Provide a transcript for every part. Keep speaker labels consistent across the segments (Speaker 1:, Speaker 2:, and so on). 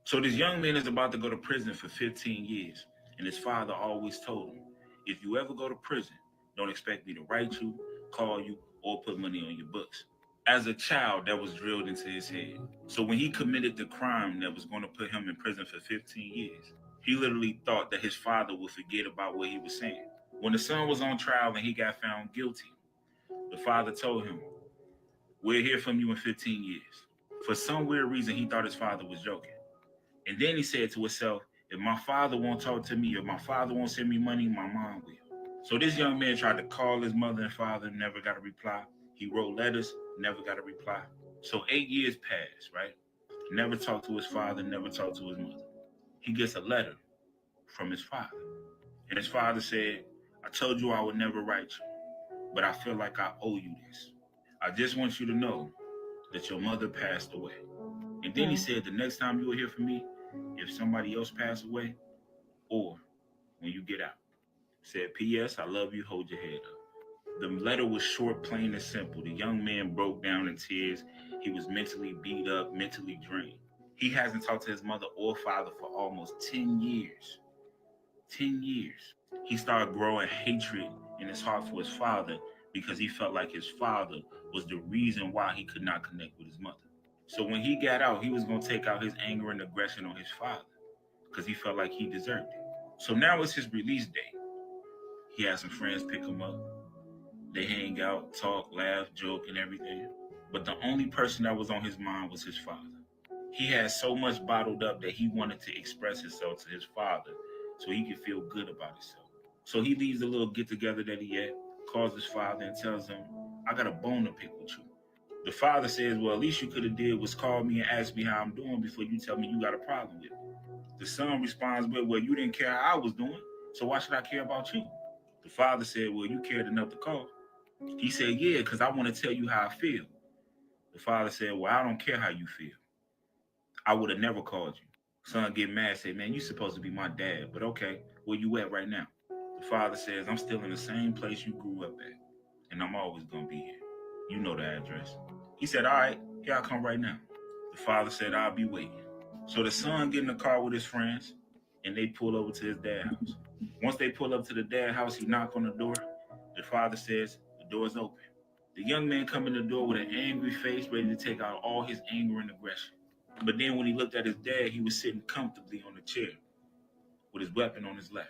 Speaker 1: So this young man is about to go to prison for 15 years. And his father always told him, if you ever go to prison, don't expect me to write you, call you, or put money on your books. As a child, that was drilled into his head. So when he committed the crime that was going to put him in prison for 15 years, he literally thought that his father would forget about what he was saying. When the son was on trial and he got found guilty, the father told him, we'll hear from you in 15 years. For some weird reason, he thought his father was joking. And then he said to himself, if my father won't talk to me, if my father won't send me money, my mom will. So this young man tried to call his mother and father, never got a reply. He wrote letters, never got a reply. So 8 years passed, right? Never talked to his father, never talked to his mother. He gets a letter from his father. And his father said, I told you I would never write you, but I feel like I owe you this. I just want you to know that your mother passed away. And then he said, the next time you will hear from me, if somebody else passed away, or when you get out. Said, P.S. I love you, hold your head up. The letter was short, plain, and simple. The young man broke down in tears. He was mentally beat up, mentally drained. He hasn't talked to his mother or father for almost 10 years. 10 years. He started growing hatred in his heart for his father because he felt like his father was the reason why he could not connect with his mother. So when he got out, he was going to take out his anger and aggression on his father because he felt like he deserved it. So now it's his release date. He has some friends pick him up. They hang out, talk, laugh, joke, and everything. But the only person that was on his mind was his father. He had so much bottled up that he wanted to express himself to his father so he could feel good about himself. So he leaves the little get-together that he had, calls his father and tells him, I got a bone to pick with you. The father says, well, at least you could have did was call me and ask me how I'm doing before you tell me you got a problem with me. The son responds with, well, you didn't care how I was doing, so why should I care about you? The father said, well, you cared enough to call. He said, yeah, because I want to tell you how I feel. The father said, well, I don't care how you feel. I would have never called you. Son get mad, say, man, you supposed to be my dad, but okay, where you at right now? The father says, I'm still in the same place you grew up at, and I'm always going to be here. You know the address. He said, all right, here I come right now. The father said, I'll be waiting. So the son get in the car with his friends, and they pull over to his dad's house. Once they pull up to the dad's house, he knock on the door. The father says, the door's open. The young man come in the door with an angry face, ready to take out all his anger and aggression. But then when he looked at his dad, he was sitting comfortably on the chair with his weapon on his lap.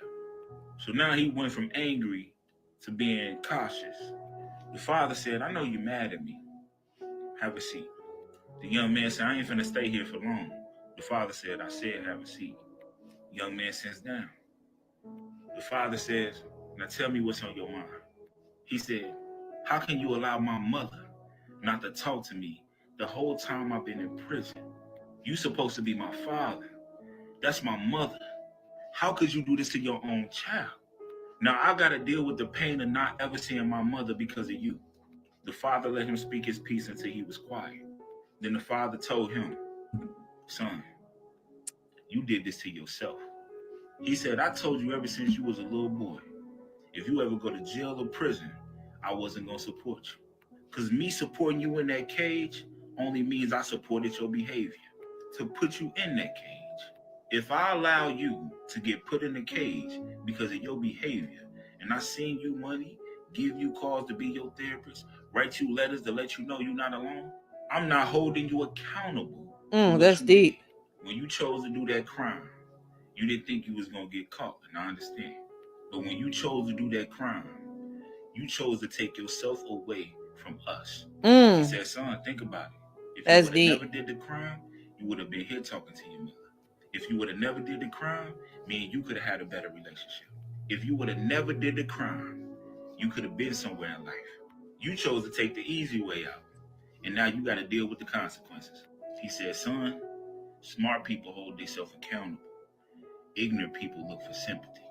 Speaker 1: So now he went from angry to being cautious. The father said, I know you're mad at me. Have a seat. The young man said, I ain't finna stay here for long. The father said, I said have a seat. The young man sits down. The father says, now tell me what's on your mind. He said, how can you allow my mother not to talk to me the whole time I've been in prison? You supposed to be my father. That's my mother. How could you do this to your own child? Now I gotta deal with the pain of not ever seeing my mother because of you. The father let him speak his piece until he was quiet. Then the father told him, son, you did this to yourself. He said, I told you ever since you was a little boy, if you ever go to jail or prison, I wasn't gonna support you. Because me supporting you in that cage only means I supported your behavior to put you in that cage. If I allow you to get put in the cage because of your behavior, and I send you money, give you calls to be your therapist, write you letters to let you know you're not alone, I'm not holding you accountable.
Speaker 2: That's deep.
Speaker 1: When you chose to do that crime, you didn't think you was going to get caught, and I understand. But when you chose to do that crime, you chose to take yourself away from us. He said, son, think about it. If you would have never did the crime, you would have been here talking to your mother. If you would have never did the crime, me and you could have had a better relationship. If you would have never did the crime, you could have been somewhere in life. You chose to take the easy way out, and now you got to deal with the consequences. He said, son, smart people hold themselves accountable. Ignorant people look for sympathy.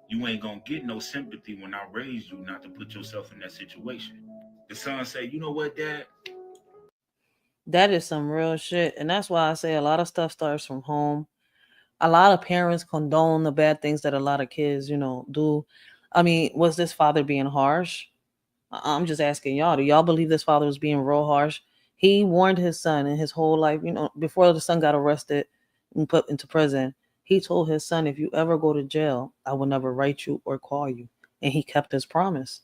Speaker 1: You ain't gonna get no sympathy when I raised you not to put yourself in that situation. The son said, you know what, Dad?
Speaker 2: That is some real shit. And that's why I say a lot of stuff starts from home. A lot of parents condone the bad things that a lot of kids, do. I mean, was this father being harsh? I'm just asking y'all. Do y'all believe this father was being real harsh? He warned his son in his whole life, before the son got arrested. and put into prison, he told his son, if you ever go to jail, I will never write you or call you. And he kept his promise.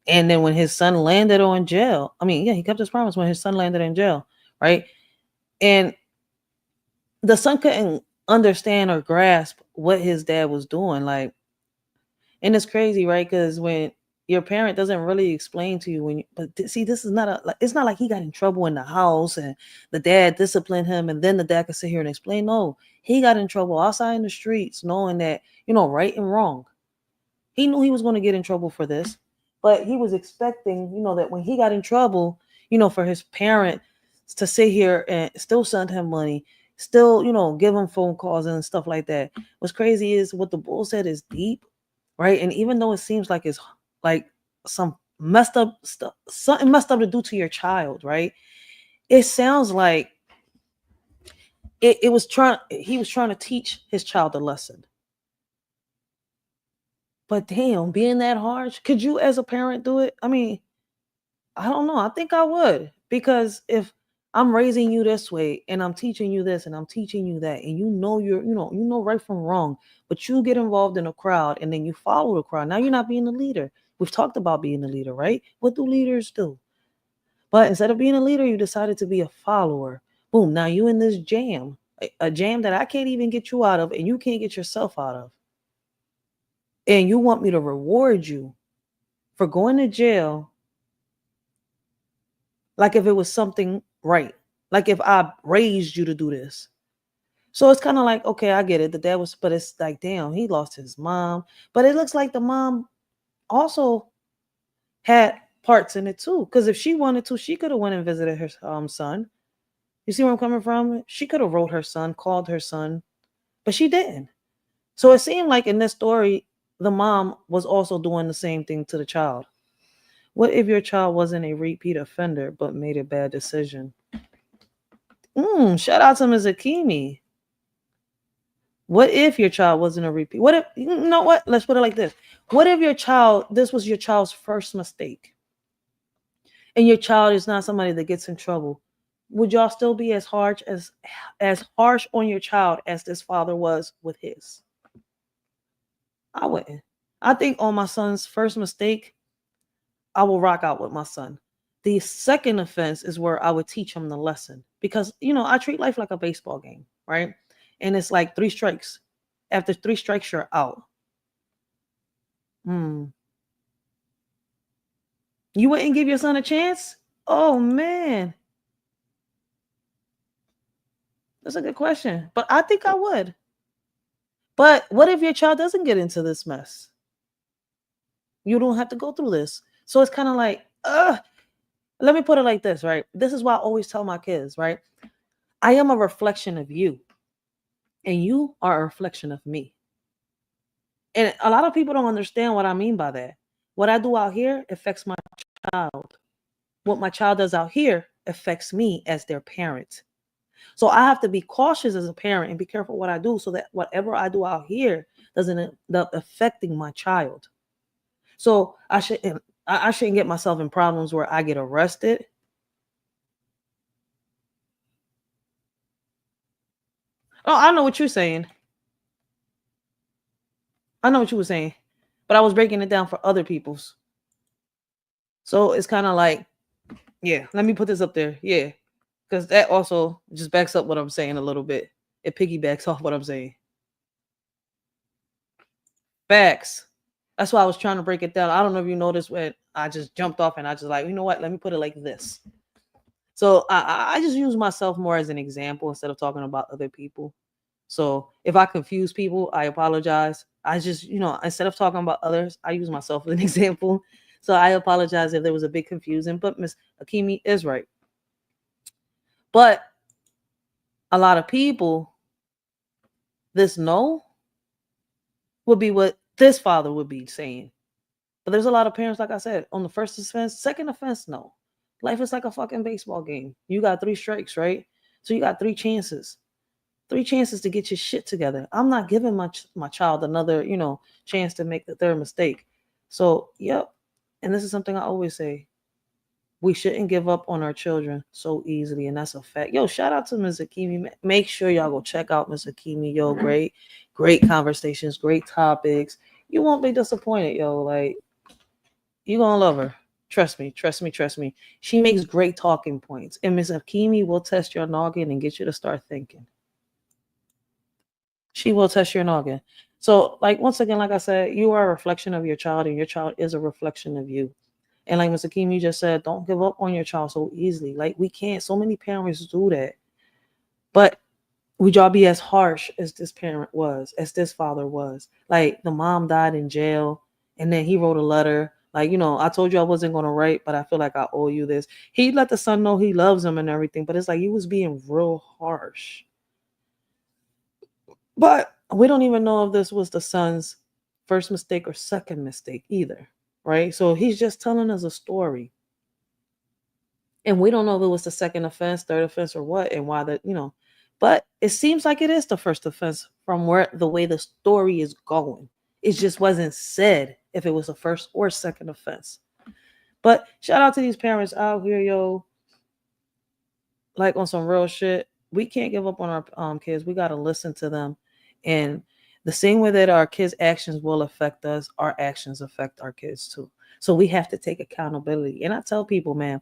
Speaker 2: And then when his son landed on jail, he kept his promise when his son landed in jail, right? And the son couldn't understand or grasp what his dad was doing. Like, and it's crazy, right? Because when your parent doesn't really explain to you see, this is not it's not like he got in trouble in the house and the dad disciplined him and then the dad could sit here and explain. No, he got in trouble outside in the streets, knowing that, right and wrong. He knew he was going to get in trouble for this, but he was expecting, that when he got in trouble, for his parent to sit here and still send him money, still, give him phone calls and stuff like that. What's crazy is what the bull said is deep, right? And even though it seems like it's like some messed up stuff, something messed up to do to your child, right? It sounds like he was trying to teach his child a lesson. But damn, being that harsh, could you as a parent do it? I don't know. I think I would, because if I'm raising you this way and I'm teaching you this and I'm teaching you that, and you know right from wrong, but you get involved in a crowd and then you follow the crowd. Now you're not being the leader. We've talked about being the leader, right? What do leaders do? But instead of being a leader, you decided to be a follower. Boom, now you in this jam, a jam that I can't even get you out of and you can't get yourself out of. And you want me to reward you for going to jail like if it was something right. Like if I raised you to do this. So it's kind of like, okay, I get it. The dad was, but it's like, damn, he lost his mom. But it looks like the mom also had parts in it too. Because if she wanted to, she could have went and visited her son. You see where I'm coming from? She could have wrote her son, called her son, but she didn't. So it seemed like in this story, the mom was also doing the same thing to the child. What if your child wasn't a repeat offender but made a bad decision? Shout out to Ms. Akimi. What if your child wasn't a repeat? What if, what? Let's put it like this. What if this was your child's first mistake? And your child is not somebody that gets in trouble. Would y'all still be as harsh on your child as this father was with his? I wouldn't. I think on my son's first mistake, I will rock out with my son. The second offense is where I would teach him the lesson, because, I treat life like a baseball game, right? And it's like 3 strikes. After 3 strikes, you're out. You wouldn't give your son a chance? Oh, man. That's a good question. But I think I would. But what if your child doesn't get into this mess? You don't have to go through this. So it's kind of like, let me put it like this, right? This is why I always tell my kids, right? I am a reflection of you, and you are a reflection of me. And a lot of people don't understand what I mean by that. What I do out here affects my child. What my child does out here affects me as their parent. So I have to be cautious as a parent and be careful what I do, so that whatever I do out here doesn't end up affecting my child. So I shouldn't get myself in problems where I get arrested. Oh, I know what you're saying. I know what you were saying, but I was breaking it down for other people's. So it's kind of like, yeah, let me put this up there. Yeah, because that also just backs up what I'm saying a little bit. It piggybacks off what I'm saying. Facts. That's why I was trying to break it down. I don't know if you noticed when I just jumped off and I just like, you know what? Let me put it like this. So I just use myself more as an example instead of talking about other people. So if I confuse people, I apologize. I just, instead of talking about others, I use myself as an example. So I apologize if there was a big confusion, but Miss Akimi is right. But a lot of people, this no would be what this father would be saying. But there's a lot of parents, like I said, on the first offense, second offense, no. Life is like a fucking baseball game. You got 3 strikes, right? So you got 3 chances. 3 chances to get your shit together. I'm not giving my child another, chance to make the third mistake. So, yep. And this is something I always say. We shouldn't give up on our children so easily, and that's a fact. Yo, shout out to Ms. Akimi. Make sure y'all go check out Ms. Akimi. Yo, great conversations, great topics. You won't be disappointed, yo. Like, you gonna love her. Trust me, trust me, trust me. She makes great talking points, and Ms. Akimi will test your noggin and get you to start thinking. She will test your noggin. So, like, once again, like I said, you are a reflection of your child, and your child is a reflection of you. And like Mr. Kim, you just said, don't give up on your child so easily. Like, we can't. So many parents do that. But would y'all be as harsh as this parent was, as this father was? Like, the mom died in jail, and then he wrote a letter. Like, I told you I wasn't going to write, but I feel like I owe you this. He let the son know he loves him and everything, but it's like he was being real harsh. But we don't even know if this was the son's first mistake or second mistake either, right? So he's just telling us a story. And we don't know if it was the second offense, third offense, or what, and why that. But it seems like it is the first offense from the way the story is going. It just wasn't said if it was a first or second offense. But shout out to these parents out here, yo. Like, on some real shit. We can't give up on our kids. We got to listen to them. And the same way that our kids' actions will affect us, our actions affect our kids too. So we have to take accountability. And I tell people, man,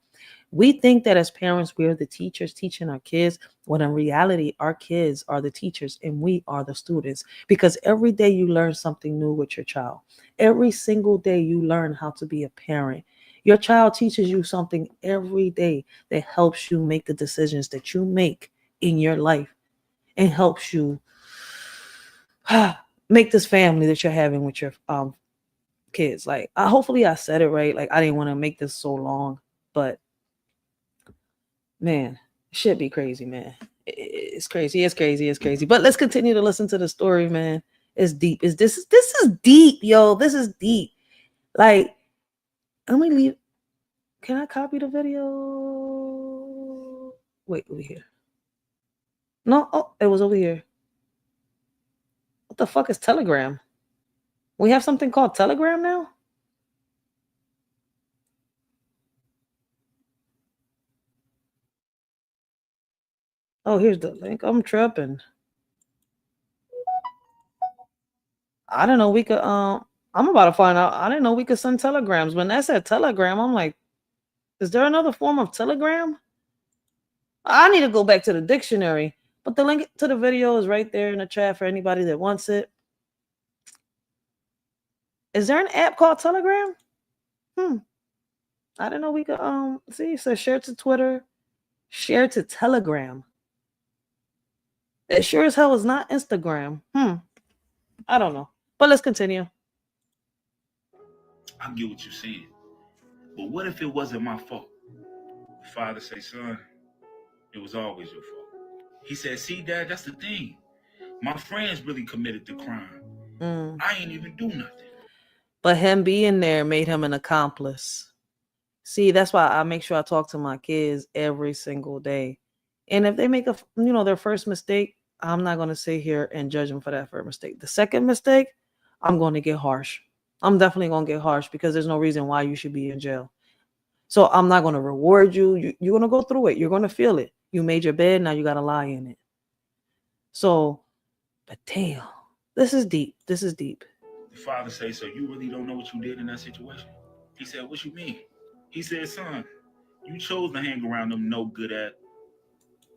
Speaker 2: we think that as parents, we're the teachers teaching our kids, when in reality, our kids are the teachers and we are the students. Because every day you learn something new with your child. Every single day you learn how to be a parent. Your child teaches you something every day that helps you make the decisions that you make in your life and helps you make this family that you're having with your kids. Like, hopefully I said it right. Like, I didn't want to make this so long, but man, shit be crazy, man. It's crazy. It's crazy. It's crazy. But let's continue to listen to the story, man. It's deep. This is deep, yo. This is deep. Like, let me leave. Can I copy the video? Wait, over here. No, oh, it was over here. What the fuck is Telegram? We have something called Telegram now? Oh, here's the link. I'm tripping. I didn't know we could I'm about to find out. I didn't know we could send telegrams. When that said Telegram, I'm like, is there another form of Telegram? I need to go back to the dictionary. But the link to the video is right there in the chat for anybody that wants it. Is there an app called Telegram? I didn't know we could see, it says share to Twitter, share to Telegram. It sure as hell is not Instagram. I don't know. But let's continue.
Speaker 1: I get what you're saying. But what if it wasn't my fault? The father say, son, it was always your fault. He said, see, Dad, that's the thing. My friends really committed the crime. I ain't even do nothing.
Speaker 2: But him being there made him an accomplice. See, that's why I make sure I talk to my kids every single day. And if they make their first mistake, I'm not going to sit here and judge them for that first mistake. The second mistake, I'm going to get harsh. I'm definitely going to get harsh because there's no reason why you should be in jail. So I'm not going to reward you. You're going to go through it. You're going to feel it. You made your bed. Now you got to lie in it. So, but damn, this is deep. This is deep.
Speaker 1: The father say, so you really don't know what you did in that situation? He said, what you mean? He said, son, you chose to hang around them no good at,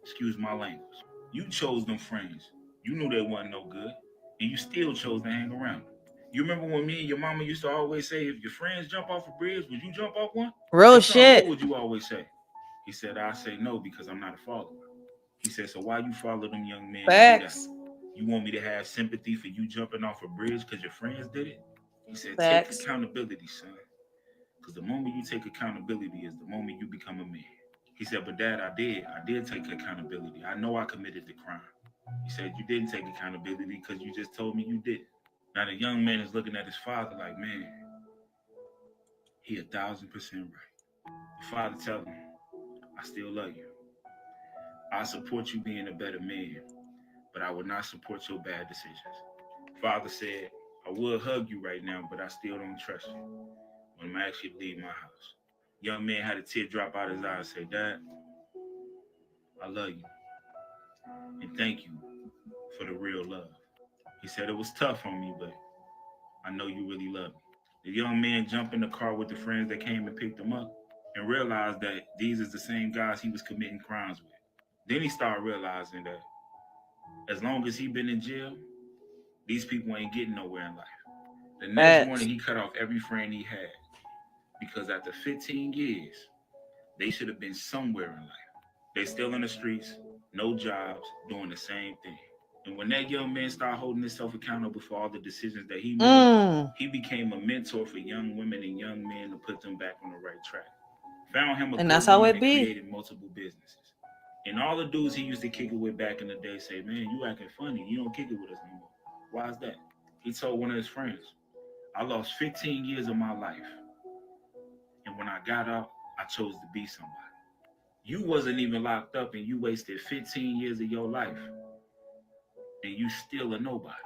Speaker 1: excuse my language. You chose them friends. You knew they wasn't no good, and you still chose to hang around them. You remember when me and your mama used to always say, if your friends jump off a bridge, would you jump off one?
Speaker 2: Real
Speaker 1: son,
Speaker 2: shit.
Speaker 1: what would you always say? He said, I say no because I'm not a follower. He said, so why you follow them young men?
Speaker 2: Facts.
Speaker 1: You want me to have sympathy for you jumping off a bridge because your friends did it? He said,
Speaker 2: Facts.
Speaker 1: take accountability, son. Because the moment you take accountability is the moment you become a man. He said, but Dad, I did take accountability. I know I committed the crime. He said, you didn't take accountability because you just told me you did. Now the young man is looking at his father like, man, he 1,000% right. The father tells him, I still love you. I support you being a better man, but I will not support your bad decisions. Father said, I would hug you right now, but I still don't trust you. I'm going to ask you to leave my house. Young man had a tear drop out his eye and say, Dad, I love you. And thank you for the real love. He said it was tough on me, but I know you really love me. The young man jumped in the car with the friends that came and picked him up and realized that these is the same guys he was committing crimes with. Then he started realizing that as long as he been in jail, these people ain't getting nowhere in life. The next morning, he cut off every friend he had because after 15 years, they should have been somewhere in life. They still in the streets, no jobs, doing the same thing. And when that young man started holding himself accountable for all the decisions that he made, he became a mentor for young women and young men to put them back on the right track. Found him a
Speaker 2: and
Speaker 1: good
Speaker 2: that's how
Speaker 1: woman
Speaker 2: it
Speaker 1: and
Speaker 2: be.
Speaker 1: created multiple businesses. And all the dudes he used to kick it with back in the day say, man, you acting funny. You don't kick it with us anymore. Why is that? He told one of his friends, I lost 15 years of my life. And when I got out, I chose to be somebody. You wasn't even locked up and you wasted 15 years of your life. And you still a nobody.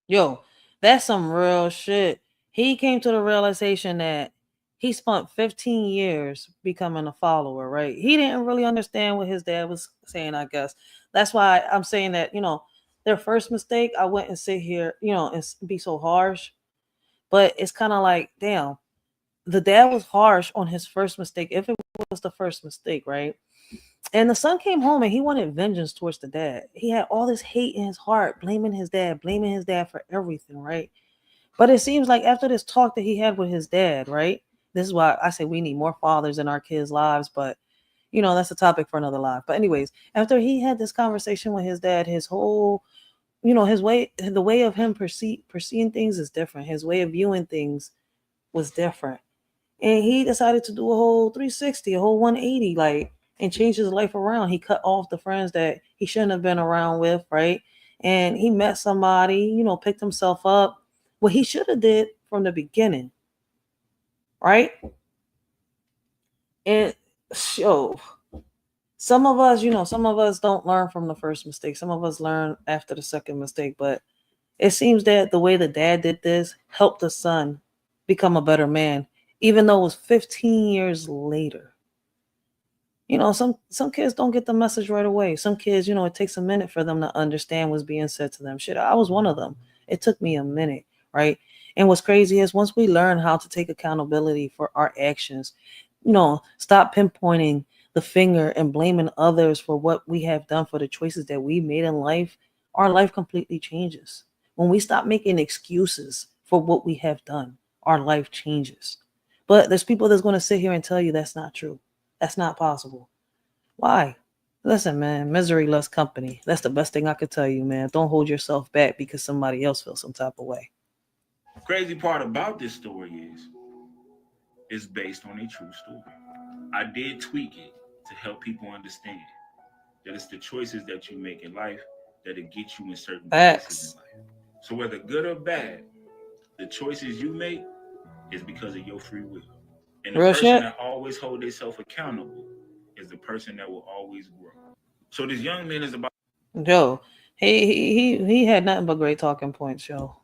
Speaker 2: Yo, that's some real shit. He came to the realization that he spent 15 years becoming a follower, right? He didn't really understand what his dad was saying, I guess. That's why I'm saying that, their first mistake, I wouldn't sit here, and be so harsh. But it's kind of like, damn, the dad was harsh on his first mistake, if it was the first mistake, right? And the son came home and he wanted vengeance towards the dad. He had all this hate in his heart, blaming his dad for everything, right? But it seems like after this talk that he had with his dad, right? This is why I say we need more fathers in our kids' lives, but that's a topic for another live. But anyways, after he had this conversation with his dad, his whole, the way of him perceiving things is different. His way of viewing things was different. And he decided to do a whole 360, a whole 180, like, and change his life around. He cut off the friends that he shouldn't have been around with, right? And he met somebody, picked himself up. What he should have did from the beginning, right? And so some of us don't learn from the first mistake. Some of us learn after the second mistake. But it seems that the way the dad did this helped the son become a better man, even though it was 15 years later. Some kids don't get the message right away. Some kids, it takes a minute for them to understand what's being said to them. Shit, I was one of them. It took me a minute, right? And what's crazy is once we learn how to take accountability for our actions, stop pinpointing the finger and blaming others for what we have done, for the choices that we made in life, our life completely changes. When we stop making excuses for what we have done, our life changes. But there's people that's going to sit here and tell you that's not true. That's not possible. Why? Listen, man, misery loves company. That's the best thing I could tell you, man. Don't hold yourself back because somebody else feels some type of way.
Speaker 1: Crazy part about this story is it's based on a true story. I did tweak it to help people understand that it's the choices that you make in life that'll get you in certain places in life. So whether good or bad, the choices you make is because of your free will. And the person that always hold themselves accountable is the person that will always grow. So this young man is about
Speaker 2: Joe. He had nothing but great talking points, yo.